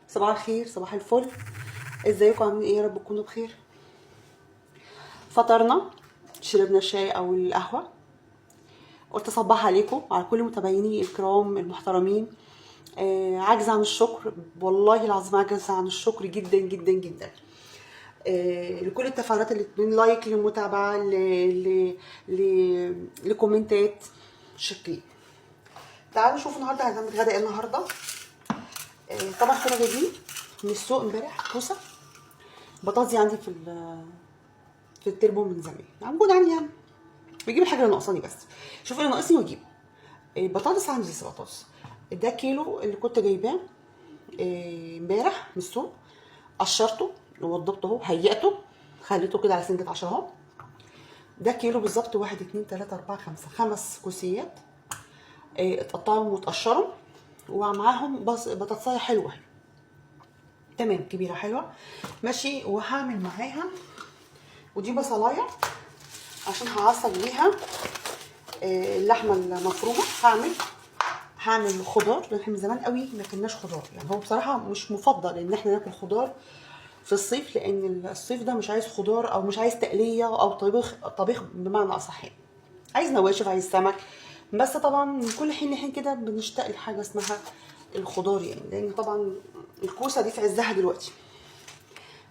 صباح الخير، صباح الفل. ازيكم؟ عاملين ايه؟ يا رب تكونوا بخير. فطرنا، شربنا الشاي او القهوه. قلت اصبح عليكم وعلى كل متابعيني الكرام المحترمين. عاجزه عن الشكر، والله العظيم عاجزه عن الشكر جدا جدا جدا. لكل التفاعلات اللي من لايك لمتابعه لكومنتات. شكري. تعالوا نشوف النهارده هنعمل غدا ايه النهارده. طبعا كنا جايبين من السوق امبارح كوسه. بطاطسي عندي في التربو من زمان، موجود عندي يعني. بجيب الحاجه اللي ناقصاني بس. شوف اللي ناقصني واجيب. البطاطس عندي لسه بطاطس. ده كيلو اللي كنت جايباه امبارح من السوق. قشرته ووضبته اهو، هيئته، خليته كده على سنجة 10 اهو. ده كيلو بالظبط. 1 2 3 4 5 5 كوسيات اتقطعوا واتقشروا، ومعاهم بطاطسايه حلوه تمام، كبيره حلوه ماشي. وهعمل معاها، ودي بصلايه عشان هعصج بيها اللحمه المفرومه. هعمل خضار، لان احنا من زمان قوي ما كناش خضار. يعني هو بصراحه مش مفضل ان احنا ناكل خضار في الصيف، لان الصيف ده مش عايز خضار او مش عايز تقليه او طبيخ بمعنى اصح. عايز نواشف، عايز سمك. بس طبعا من كل حين لحين كده بنشتاق لحاجه اسمها الخضار، يعني لان طبعا الكوسه دي في عزها دلوقتي،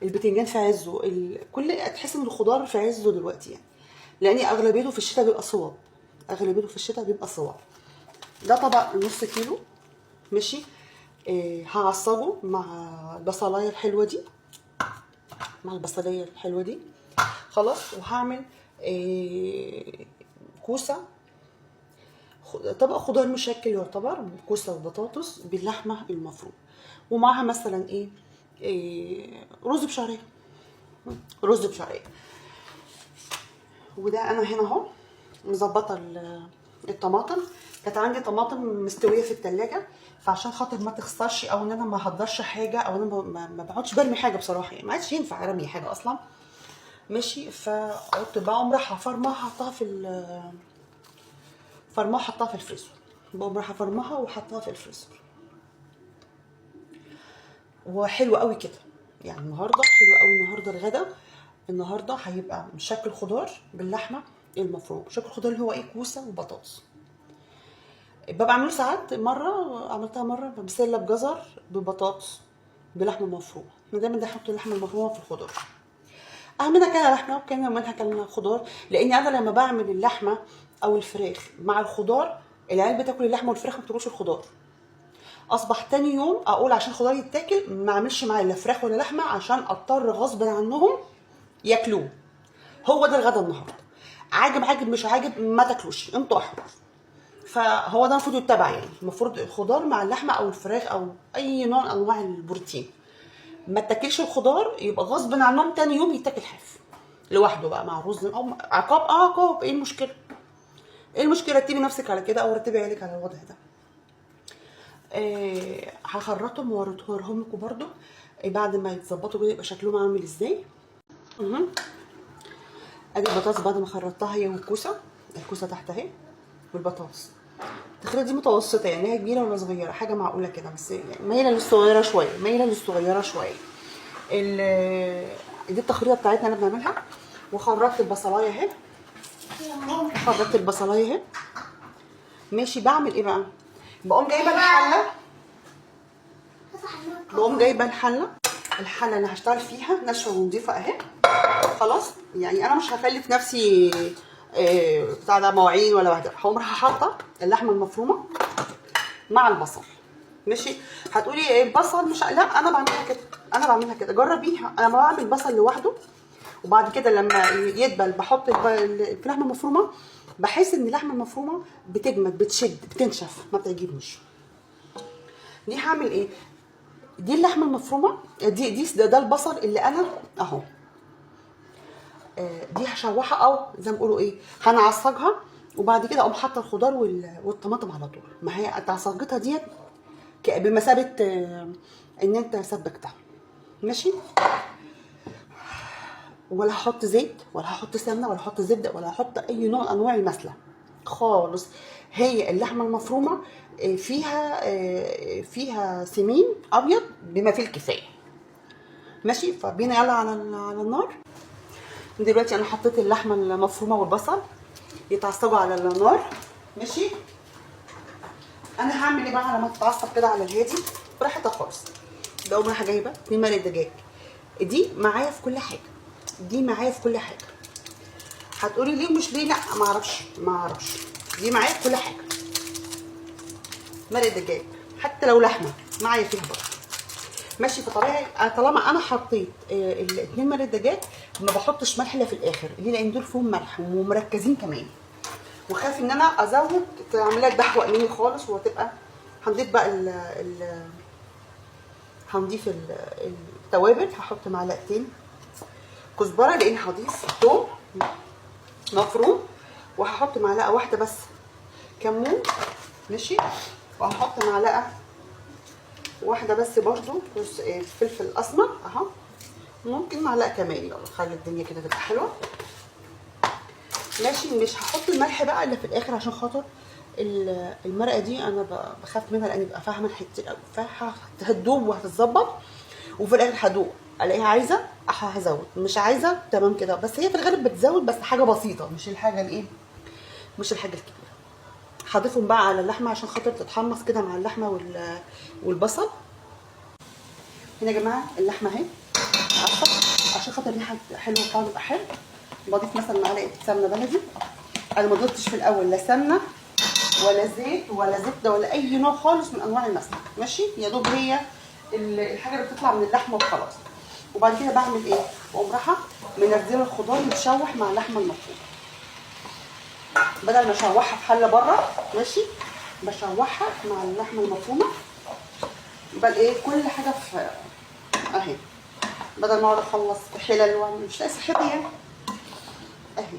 البتنجان في عزه، كل تحس ان الخضار في عزه دلوقتي يعني، لان اغلبيته في الشتاء بيبقى صواب. ده طبق نص كيلو ماشي. هعصجه مع البصلايه الحلوه دي، خلاص. وهعمل كوسه، طبق خضار مشكل يعتبر، كوسه وبطاطس باللحمه المفرومه، ومعها مثلا رز بشعريه. وده انا هنا اهو مظبطه الطماطم. كانت عندي طماطم مستويه في التلاجة، فعشان خاطر ما تخسرش او ان انا ما اهدرش حاجه، او انا ما بقعدش برمي حاجه بصراحه، يعني ما عادش ينفع ارمي حاجه اصلا ماشي. فقلت بقوم رايحه فرماها، حطها في الفريزر. بقوم رايحه فرماها وحطها في الفريزر. وحلو قوي كده يعني. النهارده حلو قوي، النهارده الغدا. النهارده هيبقى مشكل خضار باللحمه المفرومه. مشكل خضار اللي هو كوسه وبطاطس. ببقى بعمله ساعات. عملتها مره بسله بجزر ببطاطس بلحمه مفرومه. انا دايما احط اللحمه المفرومه في الخضار. منها كان لحمه وكان منها كان خضار، لاني انا لما بعمل اللحمه او الفراخ مع الخضار، العيال بتاكل اللحمه والفراخ، ما بتاكلش الخضار. اصبح تاني يوم اقول عشان خضار يتاكل ما اعملش معاه لا فراخ ولا لحمه، عشان اضطر غصب عنهم ياكلوه. هو ده الغدا النهارده. عاجب مش عاجب ما تاكلوش، انتوا احرار. فهو ده المفروض يتبع، يعني المفروض الخضار مع اللحمه او الفراخ او اي نوع من انواع البروتين. ما تاكلش الخضار، يبقى غصب عنهم تاني يوم يتاكل حاف لوحده بقى مع رز او عقاب. عقاب. ايه المشكله؟ رتبي نفسك على كده، او رتبي عيالك على الوضع ده. هخرطهم واوريهم لكم برده بعد ما يتظبطوا كده، يبقى شكلهم عامل ازاي. ادي البطاطس بعد ما خرطتها هي والكوسه. الكوسه تحت اهي والبطاطس. التخريطه دي متوسطه، يعني هي كبيره ولا صغيره، حاجه معقوله كده، بس يعني مايله للصغيره شويه. دي التخريطه بتاعتنا اللي بنعملها. وخرطت البصلايه اهي. ماشي. بعمل ايه بقى؟ بقوم جايبه الحله اللي هشتغل فيها ناشفه ونضيفه اهي. خلاص، يعني انا مش هكلف نفسي بتاع ده مواعين ولا واحده. هقوم رايحه حاطه اللحمه المفرومه مع البصل ماشي. هتقولي ايه البصل مش، لا، انا بعملها كده. جربيها. انا بعمل البصل لوحده، وبعد كده لما يدبل بحط اللحمه المفرومه. بحس ان اللحمه المفرومه بتجمد، بتنشف، ما بتعجبنيش. دي هعمل ايه؟ دي اللحمه المفرومه ده البصل اللي انا اهو. دي هشوحها، او زي ما بيقولوا هنعصجها، وبعد كده اقوم حاطه الخضار والطماطم على طول. ما هي تعصجتها ديت بمثابه ان انت سبكتها ماشي. ولا هحط زيت ولا هحط سمنه ولا هحط زبده ولا هحط اي نوع من انواع المسله خالص. هي اللحمه المفرومه فيها سمين ابيض بما فيه الكفايه. ماشي، فبينا يلا على النار. دلوقتي انا حطيت اللحمه المفرومه والبصل يتعصجوا على النار. ماشي، انا هعمل ايه بقى لما تتعصب كده على الهادي براحتها خالص. ده اول حاجه جايبه 2 مرق دجاج، دي معايا في كل حاجه، دي معايا في كل حاجه. هتقولي ليه مش ليه؟ لا ما اعرفش، دي معايا في كل حاجه. مرق دجاج حتى لو لحمه معايا فيها برضه. ماشي، فطبيعي طالما انا حطيت الاتنين مرق دجاج ما بحطش ملح الا في الاخر. ليه؟ لان دول فيهم ملح ومركزين كمان، وخاف ان انا ازود تعملها تبحوق مني خالص وتبقى. هنضيف بقى هنضيف التوابل. هحط معلقتين كزبره لان هضيف توم مفروم، وهحط معلقه واحده بس كمون. ماشي، وهحط معلقه واحده بس برضو فلفل اسمر اهو، ممكن معلقه كمان. يلا خلي الدنيا كده تبقى حلوه. ماشي، مش هحط الملح بقى الا في الاخر عشان خاطر المرقه دي انا بخاف منها لاني ببقى فاهمه كتير قوي، فهتدوب وهتتظبط وفي الاخر هدوق الاقيها عايزه هزود، مش عايزه تمام كده. بس هي في الغالب بتزود بس حاجه بسيطه، مش الحاجه الايه، مش الحاجه الكبيره. هضيفهم بقى على اللحمه عشان خاطر تتحمص كده مع اللحمه والبصل. هنا يا جماعه اللحمه اهي عشان خاطر الريحه حلوه والطعم يبقى حلو. بضيف مثلا معلقه سمنه بلدي. انا ما ضفتش في الاول لا سمنه ولا زيت ولا زبده ولا اي نوع خالص من انواع المسلوق. ماشي، يا دوب هي الحاجه اللي بتطلع من اللحمه وخلاص. وبعد كده بعمل ايه؟ بقوم رايحه منزله الخضار يتشوح مع اللحمه المفرومه، بدل ما اشوحها في حله بره. ماشي، بشوحها مع اللحمه المفرومه. يبقى ايه كل حاجه في اهي، بدل ما اقعد اخلص في حلل واعمل مش لاقي صحتي يعني. اهي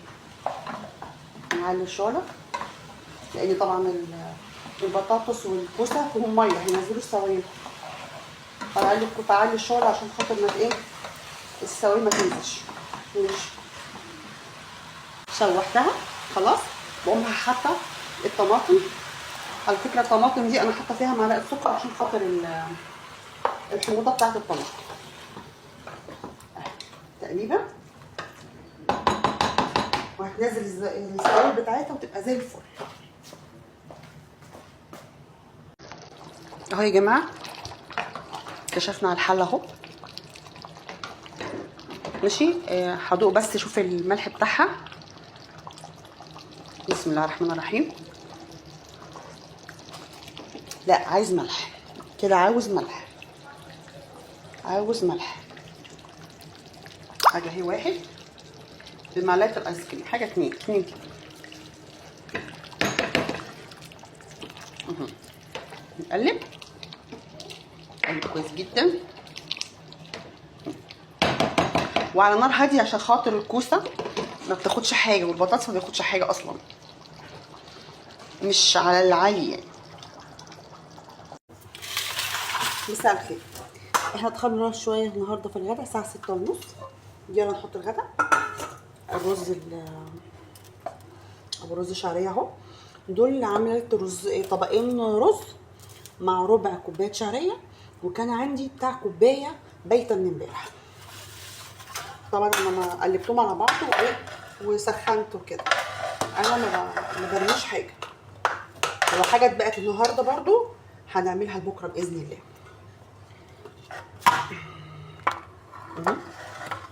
نعلي الشعله لان طبعا البطاطس والكوسه فيهم ميه هينزلوا السوائل. فعلي الشعله عشان خاطر ما ايه السوائل ما تنزلش. ماشي، شوحتها خلاص. بقوم حاطه الطماطم. على فكره الطماطم دي انا حاطه فيها معلقه سكر عشان خاطر الحموضه بتاعت الطماطم. تقريبا وهتنزل السوائل بتاعتها وتبقى زي الفل. اهو يا جماعه كشفنا على الحله اهو. ماشي، هدوق بس شوف الملح بتاعها. بسم الله الرحمن الرحيم. لا عايز ملح كده، عاوز ملح، عاوز ملح. حاجه هي واحد بمعلقه الايس كريم، حاجه اتنين كده. نقلب كويس جدا وعلى نار هاديه عشان خاطر الكوسه ما بتاخدش حاجه والبطاطس ما بياخدش حاجه اصلا، مش على العالي يعني. مساء الخير. احنا اتخرجنا شويه النهارده في الغدا الساعه 6:30. يلا نحط الغدا. الرز ابو رز شعريه اهو. دول عملت رز طبقين رز مع ربع كوبايه شعريه، وكان عندي بتاع كوبايه بايته من امبارح. طبعا انا قلبتهم على بعض وسخنت وكده. انا ما برميش حاجه، لو حاجه اتبقت النهارده برضو هنعملها لبكره باذن الله.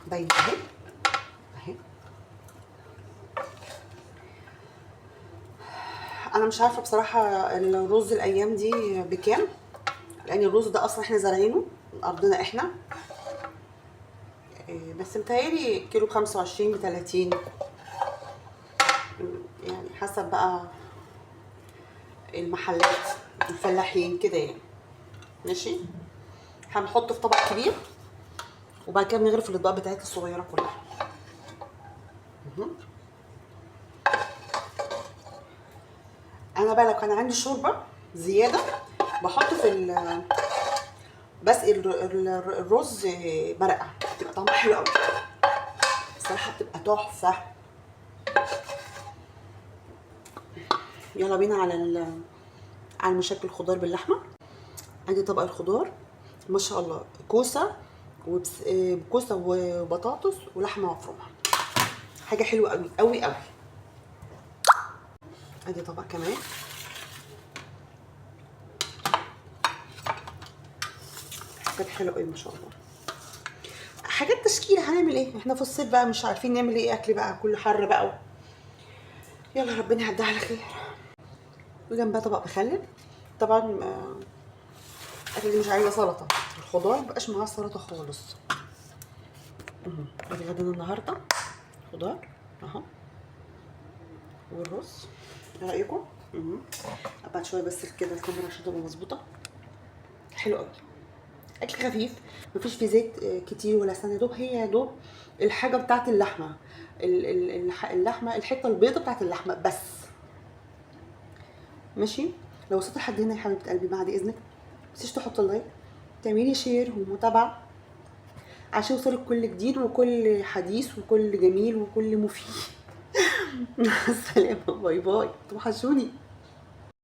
باينه اهي اهي. انا مش عارفه بصراحه الرز الايام دي بكام، لان الرز ده اصلا احنا زارعينه من ارضنا احنا. بس متهيألي كيلو 25 ب30 يعني، حسب بقى المحلات الفلاحين كده يعني. ماشي، هنحطه في طبق كبير وبعد كده بنغرف الاطباق بتاعتنا الصغيره كلها. انا بقى لو كان عندي شوربه زياده بحط بسقي الرز مرقه، بتبقى طعمها حلو قوي بصراحه، بتبقى تحفه. يلا بينا على المشكل خضار باللحمه. عندي طبق الخضار ما شاء الله، كوسه كوسه وبطاطس ولحمه مفرومه، حاجه حلوه قوي قوي قوي. عندي طبق كمان حاجات حلوه قوي ما شاء الله. حاجات تشكيله، هنعمل ايه احنا في الصيف بقى، مش عارفين نعمل ايه، اكل بقى كل حر بقى يلا ربنا يعديها على خير. وجنبها طبق مخلل. طبعا الاكل اللي مش عايزه سلطه، الخضار مبقاش معاه سلطه خالص. ادي غدانا النهارده خضار اهو والرز. ايه رايكم؟ ابعد شويه بس كده الكاميرا عشان تبقى مظبوطه. حلو قوي، اكل خفيف مفيش فيه زيت كتير ولا سمنه، دوب هي يا دوب الحاجه بتاعت اللحمه، اللحمه الحته البيضه بتاعت اللحمه بس. ماشي. لو وصلت لحد هنا يا حبيبه قلبي بعد اذنك متنسيش تحط اللايك، تعملي شير ومتابعه عشان يوصلك كل جديد وكل حديث وكل جميل وكل مفيد. مع السلامه، باي باي، توحشوني.